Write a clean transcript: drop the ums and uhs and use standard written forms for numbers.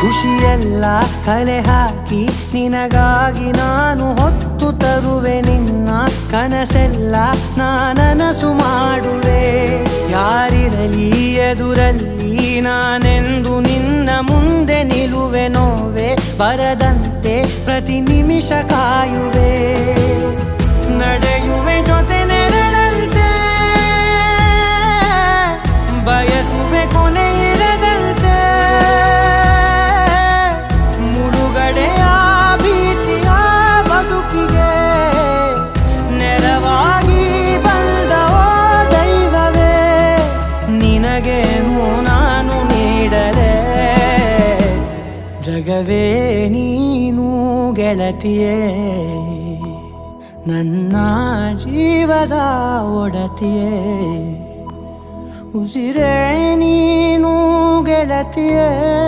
ಖುಷಿಯೆಲ್ಲ ಕಲೆ ಹಾಕಿ ನಿನಗಾಗಿ ನಾನು ಹೊತ್ತು ತರುವೆ ನಿನ್ನ ಕನಸೆಲ್ಲ ನಾನನಸು ಮಾಡುವೆ ಯಾರಿರಲಿ ಎದುರಲ್ಲಿ ನಾನೆಂದು ನಿನ್ನ ಮುಂದೆ ನಿಲ್ಲುವೆ ನೋವೆ ಬರದಂತೆ ಪ್ರತಿ ನಿಮಿಷ ಕಾಯುವೆ ನಡೆಯುವೆ ಜೊತೆ ನೆರಳಂತೆ ಬಯಸುವೆ ಕೊನೆ ಇರದಂತೆ ಮುಳುಗಡೆಯ ಭೀತಿಯ ಬದುಕಿಗೆ ನೆರವಾಗಿ ಬಂದವೋ ದೈವವೇ ನಿನಗೇನು ನಾನು ನೀಡಲೆ ಜಗವೇ ನೀನು ಗೆಳತಿಯೇ ನನ್ನ ಜೀವದ ಒಡತಿಯೇ ಉಸಿರೇ ನೀನು ಗೆಳತಿಯೇ.